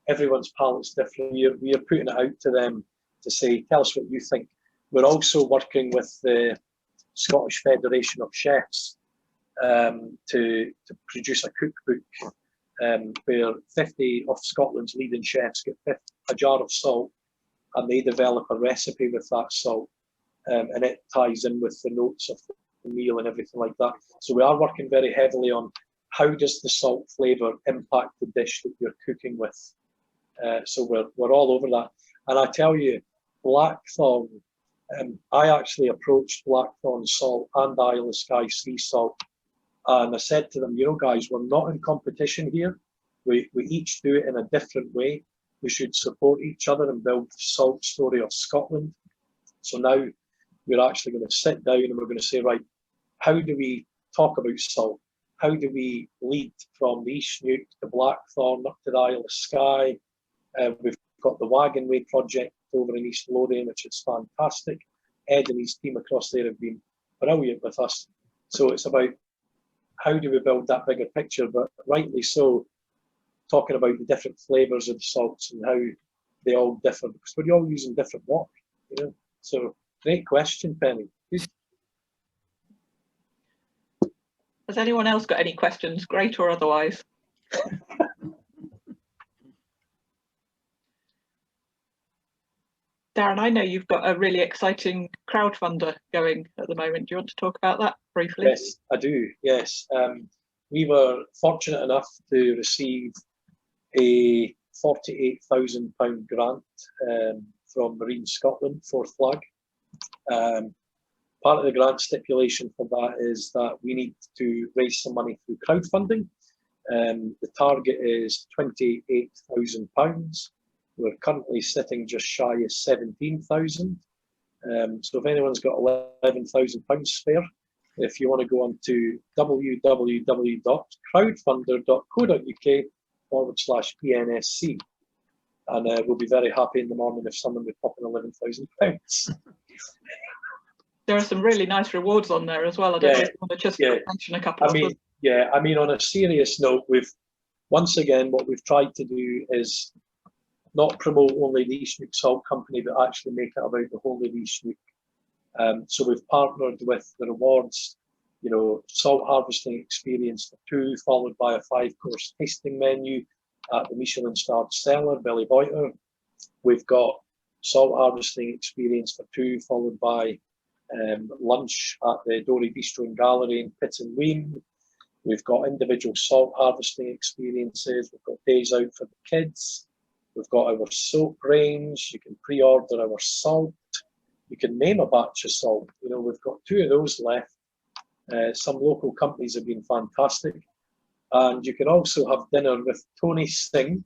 everyone's palate's different. We are putting it out to them to say, tell us what you think. We're also working with the Scottish Federation of Chefs to produce a cookbook where 50 of Scotland's leading chefs get a jar of salt, and they develop a recipe with that salt, and it ties in with the notes of the meal and everything like that. So we are working very heavily on how does the salt flavour impact the dish that you're cooking with. So we're all over that. And I tell you, Blackthorn, I actually approached Blackthorn salt and Isle of Skye sea salt, and I said to them, guys, we're not in competition here. We each do it in a different way. We should support each other and build the salt story of Scotland. So now we're actually going to sit down and we're going to say, right, how do we talk about salt? How do we lead from the East Neuk to Blackthorn up to the Isle of Skye? We've got the Wagon Way project over in East Lothian, which is fantastic. Ed and his team across there have been brilliant with us. So it's about how do we build that bigger picture, but rightly so, talking about the different flavours of the salts and how they all differ, because we're all using different water, So great question, Penny. Has anyone else got any questions, great or otherwise? Darren, I know you've got a really exciting crowdfunder going at the moment. Do you want to talk about that briefly? Yes, I do. Yes. We were fortunate enough to receive a £48,000 grant from Marine Scotland, Fourth Flag. Part of the grant stipulation for that is that we need to raise some money through crowdfunding. The target is £28,000. We're currently sitting just shy of 17,000. So if anyone's got £11,000 spare, if you want to go on to www.crowdfunder.co.uk/PNSC, and we'll be very happy in the morning if someone would pop in £11,000. There are some really nice rewards on there as well. I don't know if you want to just mention a couple of them. I mean, on a serious note, once again, what we've tried to do is not promote only the East Neuk Salt Company, but actually make it about the whole of East Neuk. So we've partnered with the rewards, salt harvesting experience for 2, followed by a 5-course tasting menu at the Michelin starred cellar, Billy Boiter. We've got salt harvesting experience for 2, followed by lunch at the Dory Bistro and Gallery in Pitt and Weem. We've got individual salt harvesting experiences. We've got days out for the kids. We've got our soap range. You can pre-order our salt. You can name a batch of salt. You know, we've got 2 of those left. Some local companies have been fantastic. And you can also have dinner with Tony Singh.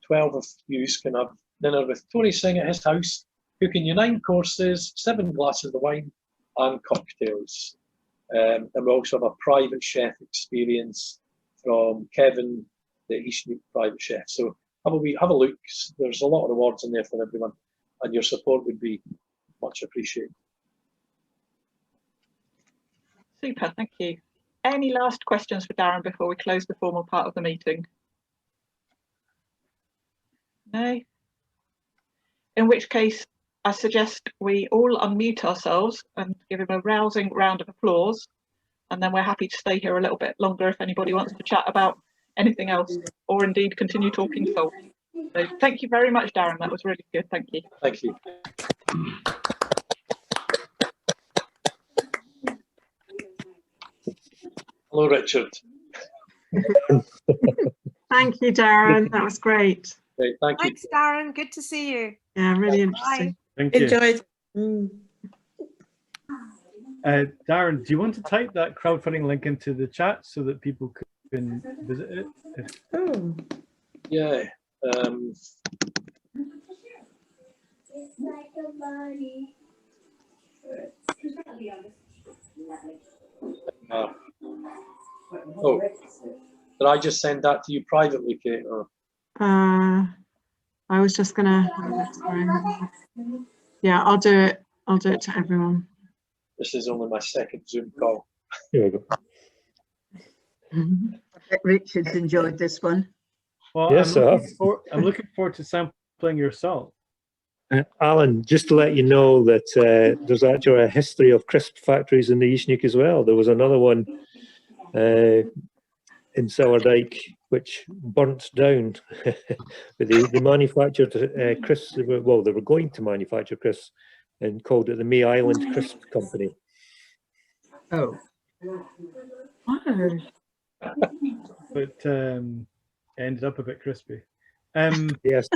12 of you can have dinner with Tony Singh at his house, cooking you 9 courses, 7 glasses of wine and cocktails. And we also have a private chef experience from Kevin, the East Neuk private chef. So have a look. There's a lot of rewards in there for everyone, and your support would be much appreciated. Super, thank you. Any last questions for Darren before we close the formal part of the meeting? No? In which case, I suggest we all unmute ourselves and give him a rousing round of applause, and then we're happy to stay here a little bit longer if anybody wants to chat about anything else, or indeed continue talking salt. So thank you very much, Darren. That was really good. Thank you. Thank you. Hello, Richard. Thank you, Darren. That was great. Great, thank you. Thanks, Darren. Good to see you. Yeah, really interesting. Thank you. Enjoyed. Darren, do you want to type that crowdfunding link into the chat so that people can visit it? Oh. Yeah. Oh, did I just send that to you privately, Kate? Or? I was just gonna. Sorry. Yeah, I'll do it. I'll do it to everyone. This is only my 2nd Zoom call. Here we go. I bet Richard's enjoyed this one. Well, yes, I'm looking forward to sampling your salt. Alan, just to let you know that there's actually a history of crisp factories in the East Neuk as well. There was another one in Sourdyke which burnt down. But they manufactured crisps. Well, they were going to manufacture crisps and called it the May Island Crisp Company. Oh. But ended up a bit crispy. Yes.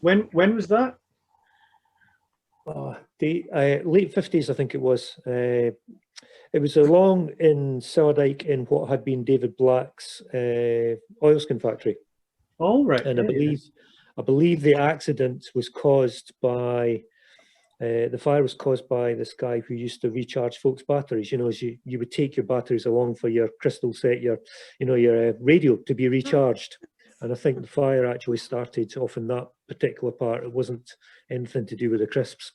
When was that? The late 50s, I think it was. It was along in Sourdyke in what had been David Black's oilskin factory. Oh, right. And I believe the accident was caused by the fire was caused by this guy who used to recharge folks' batteries. You know, as you would take your batteries along for your crystal set, your radio to be recharged. And I think the fire actually started off in that particular part. It wasn't anything to do with the crisps.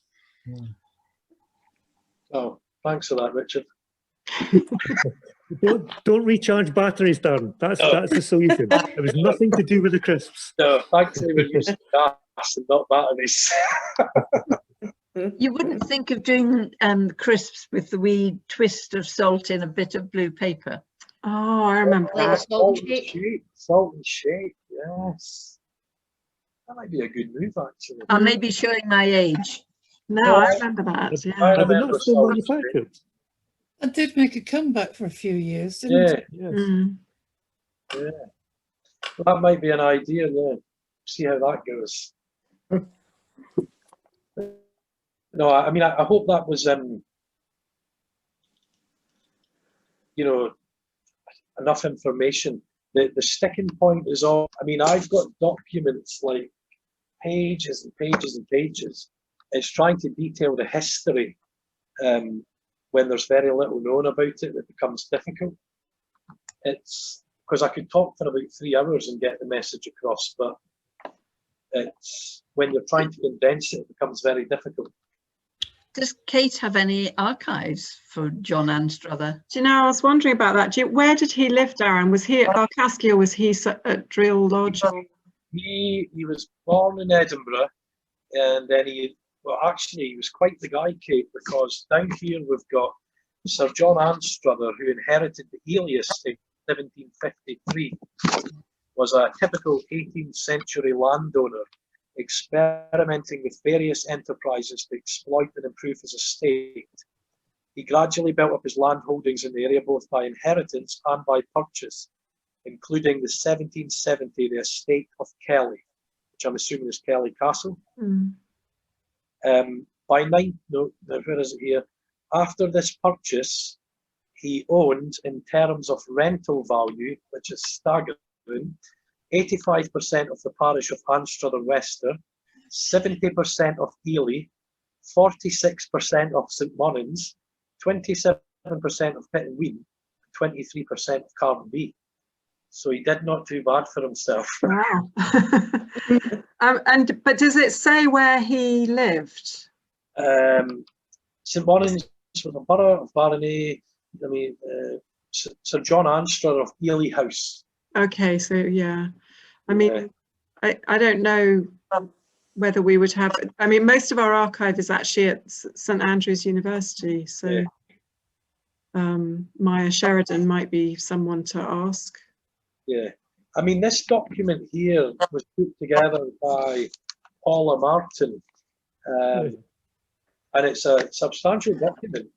Oh, thanks for that, Richard. Don't recharge batteries, Darren. That's the solution. It was nothing to do with the crisps. No, thankfully we're using gas and not batteries. You wouldn't think of doing crisps with the wee twist of salt in a bit of blue paper. Oh, I remember that. Salt and shake, yes. That might be a good move, actually. I may be showing my age. No, I remember that. Yeah. I Are they remember not still salt and manufactured? I did make a comeback for a few years, didn't it? Yes. Yeah. Well, that might be an idea, yeah. See how that goes. No, I mean, I hope that was, enough information. The sticking point is all, I mean, I've got documents like pages and pages and pages. It's trying to detail the history. When there's very little known about it, it becomes difficult. It's because I could talk for about 3 hours and get the message across, but it's when you're trying to condense it, it becomes very difficult. Does Kate have any archives for John Anstruther? Do you know, I was wondering about that. Where did he live, Darren? Was he at Arcaskia or was he at Drill Lodge? He was born in Edinburgh, and then he was quite the guy, Kate, because down here we've got Sir John Anstruther, who inherited the Ely estate in 1753, was a typical 18th century landowner experimenting with various enterprises to exploit and improve his estate. He gradually built up his land holdings in the area both by inheritance and by purchase, including the 1770 the estate of Kelly, which I'm assuming is Kelly Castle. Where is it here? After this purchase, he owned, in terms of rental value, which is staggering, 85% of the parish of Anstruther Wester, 70% of Ely, 46% of St Monans, 27% of Pittenweem, 23% of Carnby. So he did not do bad for himself. Wow. But does it say where he lived? St Monans was a borough of Barony. I mean, Sir John Anster of Ely House. Okay, so yeah. I mean, I don't know whether we would have, I mean, most of our archive is actually at St Andrews University, so Maya Sheridan might be someone to ask. Yeah, I mean, this document here was put together by Paula Martin, and it's a substantial document,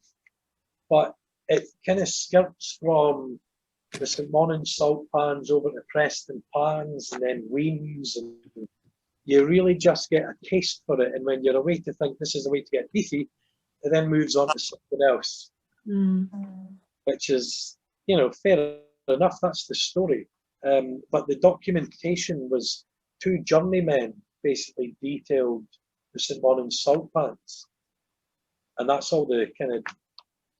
but it kind of skirts from the St Monans salt pans over to Preston pans and then Weems, and you really just get a taste for it. And when you're away to think this is the way to get beefy, it then moves on to something else, which is, you know, fair enough. That's the story. But the documentation was two journeymen basically detailed the St Monans salt pans, and that's all the kind of,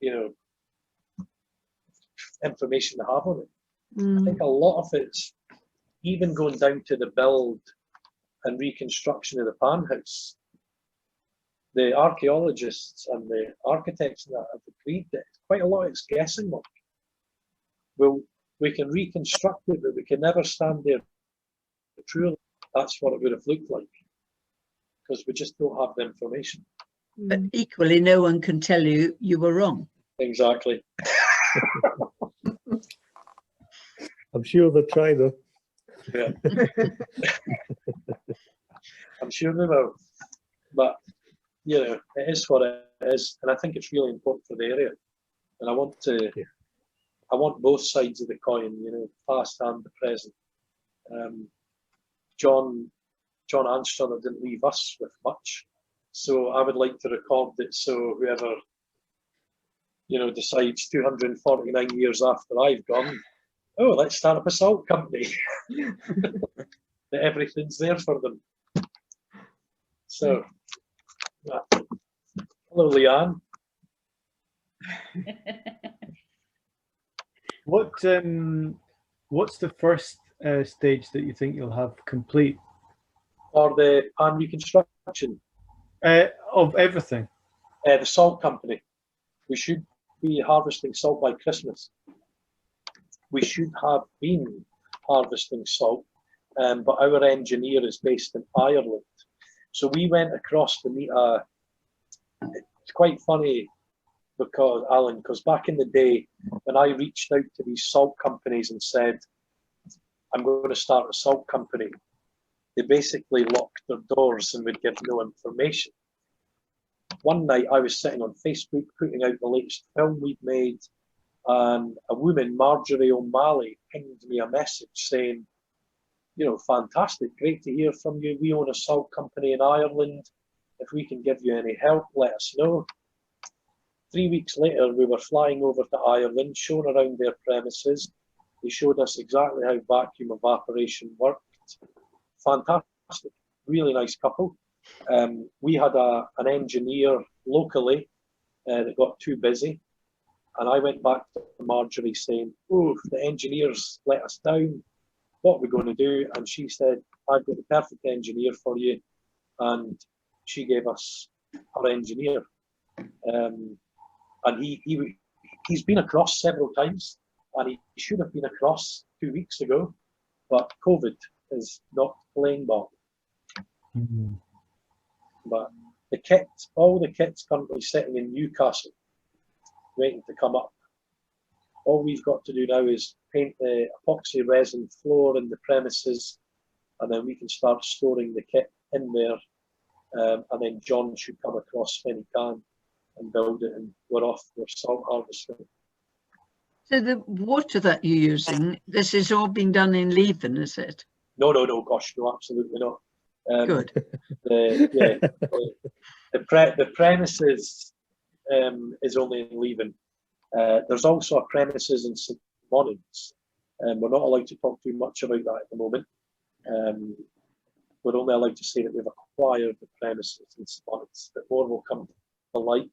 you know, information they have on it. I think a lot of it's even going down to the build and reconstruction of the pan house. The archaeologists and the architects that have agreed that quite a lot of it's guessing work. Well, we can reconstruct it, but we can never stand there truly. That's what it would have looked like, because we just don't have the information. But equally, no one can tell you you were wrong. Exactly. I'm sure they'll try though. Yeah. I'm sure they will. But, you know, it is what it is. And I think it's really important for the area. And I want both sides of the coin, you know, past and the present. John Anstruther didn't leave us with much. So I would like to record it so whoever, you know, decides 249 years after I've gone, oh, let's start up a salt company. That everything's there for them. So, hello, Leanne. What's the first stage that you think you'll have complete? For the pan reconstruction? Of everything. The salt company. We should be harvesting salt by Christmas. We should have been harvesting salt, but our engineer is based in Ireland. So we went across to meet it's quite funny, because Alan, because back in the day, when I reached out to these salt companies and said, I'm going to start a salt company, they basically locked their doors and would give no information. One night I was sitting on Facebook putting out the latest film we'd made, and a woman, Marjorie O'Malley, pinged me a message saying, you know, fantastic, great to hear from you. We own a salt company in Ireland. If we can give you any help, let us know. 3 weeks later, we were flying over to Ireland, shown around their premises. They showed us exactly how vacuum evaporation worked. Fantastic, really nice couple. We had an engineer locally that got too busy. And I went back to Marjorie saying, oh, the engineers let us down. What are we going to do? And she said, I've got the perfect engineer for you. And she gave us her engineer. And he's been across several times, and he should have been across 2 weeks ago, but COVID is not playing ball. But the kit, all the kit's currently sitting in Newcastle, waiting to come up. All we've got to do now is paint the epoxy resin floor in the premises, and then we can start storing the kit in there, and then John should come across when he can and build it, and we're off for salt harvesting. So the water that you're using, this is all being done in Leven, is it? No, gosh, no, absolutely not. Good. The premises is only in Leven. There's also a premises in St Monans. We're not allowed to talk too much about that at the moment. We're only allowed to say that we've acquired the premises in St Monans, but more will come to light,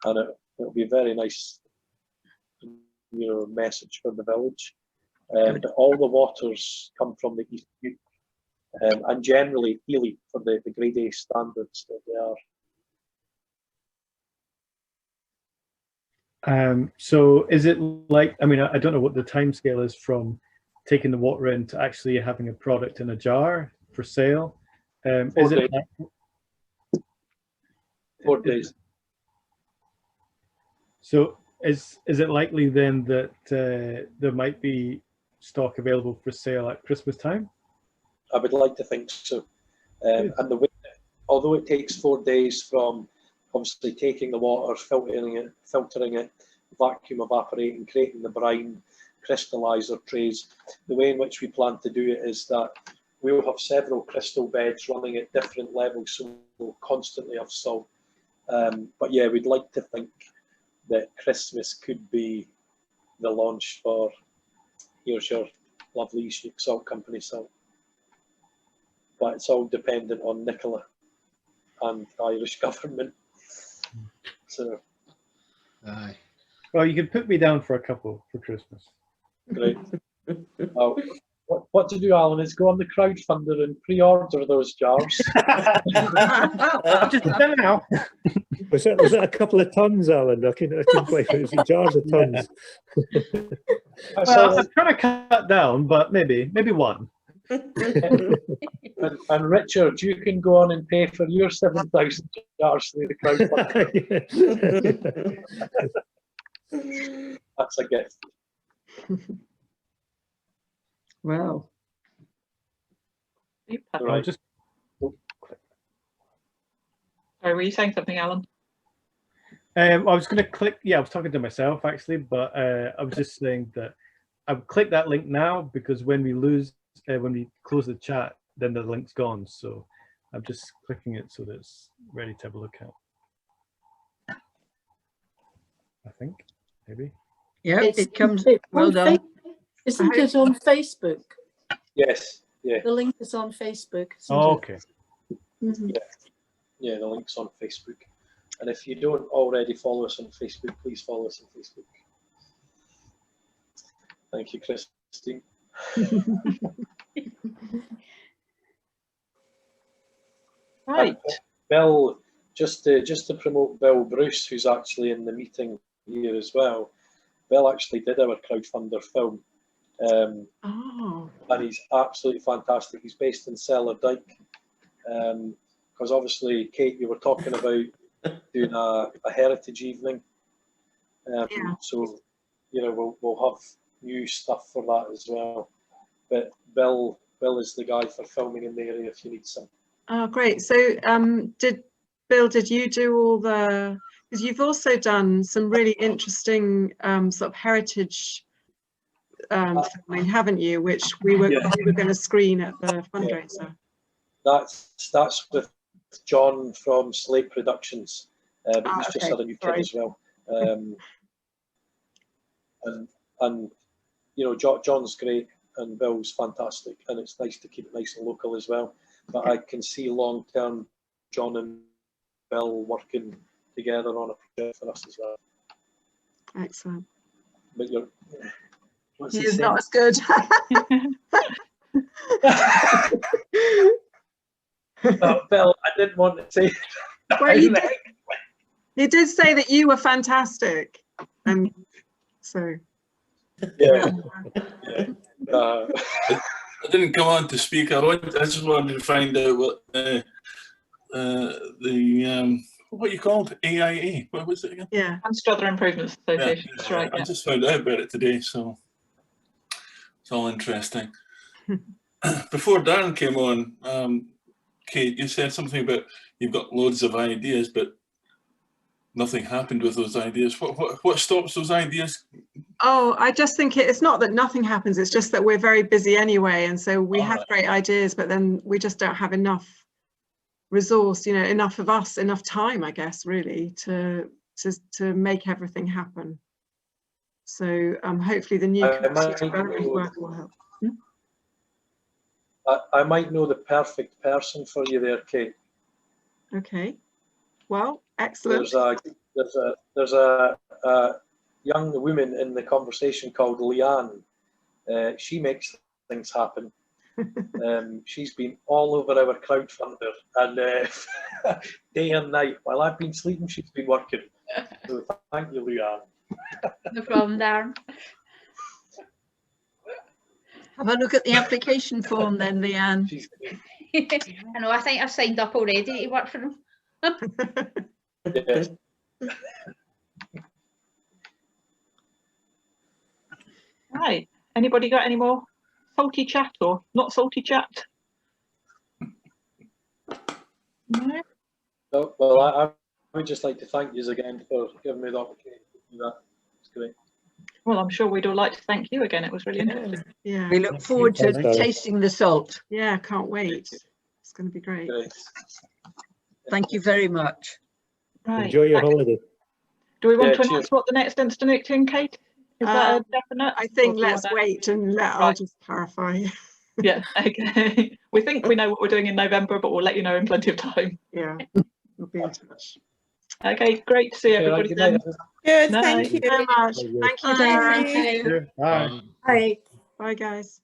and it'll be a very nice message for the village. But all the waters come from the East Neuk, and generally Ely for the grade A standards that they are. So is it like, I mean, I don't know what the time scale is from taking the water in to actually having a product in a jar for sale. Is it like, 4 days. So is it likely then that there might be stock available for sale at Christmas time? I would like to think so. And the way, although it takes 4 days from obviously taking the water, filtering it, vacuum evaporating, creating the brine, crystallizer trays, the way in which we plan to do it is that we will have several crystal beds running at different levels, so we'll constantly have salt. But yeah, we'd like to think that Christmas could be the launch for here's your lovely East Neuk Salt Company salt. But it's all dependent on Nicola and the Irish government. So, aye. Well, you could put me down for a couple for Christmas. Great. What to do, Alan, is go on the crowdfunder and pre-order those jars. Just now. Was that a couple of tons, Alan? I couldn't quite. It was jars of tons. Well, I'm trying to cut down, but maybe one. and Richard, you can go on and pay for your 7,000 jars through the crowdfunder. That's a gift. Wow. Right. Sorry, were you saying something, Alan? I was going to click. Yeah, I was talking to myself actually, but I was just saying that I would click that link now because when we close the chat, then the link's gone. So I'm just clicking it so that it's ready to have a look at. I think maybe. Yeah, it comes. Well done. Isn't it on Facebook? Yes. Yeah. The link is on Facebook. Oh, okay. Mm-hmm. Yeah, the link's on Facebook. And if you don't already follow us on Facebook, please follow us on Facebook. Thank you, Christine. Right. Bill, just to promote Bill Bruce, who's actually in the meeting here as well. Bill actually did our crowdfunder film. And he's absolutely fantastic. He's based in Cellardyke. Because obviously, Kate, you were talking about doing a heritage evening. So, we'll have new stuff for that as well. But Bill is the guy for filming in the area if you need some. Oh, great. So did you do all the, because you've also done some really interesting sort of heritage filming, haven't you, which we were going to screen at the fundraiser. That's with John from Slate Productions, but he's just had a new kid as well. And John's great and Bill's fantastic, and it's nice to keep it nice and local as well. But I can see long term John and Bill working together on a project for us as well. Excellent. But he is not as good. Bill, I didn't want to say that. Well, he did say that you were fantastic, and so yeah. I didn't come on to speak. I just wanted to find out what what you called AIA. What was it again? Yeah, Anstruther Improvements Association. That's right. I just found out about it today, so it's all interesting. Before Darren came on, Kate, you said something about you've got loads of ideas, but nothing happened with those ideas. What stops those ideas? Oh, I just think it's not that nothing happens, it's just that we're very busy anyway, and so we have great ideas, but then we just don't have enough resource, you know, enough of us, enough time, I guess, really, to make everything happen. So hopefully the new capacity development work will help. I might know the perfect person for you there, Kate. Okay, well, excellent. There's a young woman in the conversation called Leanne. She makes things happen. She's been all over our crowdfunder, and day and night while I've been sleeping, she's been working. So thank you, Leanne. No problem, Darren. Have a look at the application form then, Leanne. I know, I think I've signed up already to work for them. Yes. Right. Anybody got any more salty chat or not salty chat? No. Oh, well, I would just like to thank you again for giving me the opportunity to do that. It's great. Well, I'm sure we'd all like to thank you again. It was really interesting. Yeah. We look forward to tasting the salt. Yeah, can't wait. It's going to be great. Thank you very much. Right. Enjoy your holiday. Do we want to announce what the next Inst Neuk thing, Kate? Is that a definite? I think let's wait and I'll just clarify. Yeah, okay. We think we know what we're doing in November, but we'll let you know in plenty of time. Yeah, we'll be in touch. Okay, great to see everybody then. Good, Night. thank you very much. Thank you, Darren. Thank you. Bye. Bye. Bye, guys.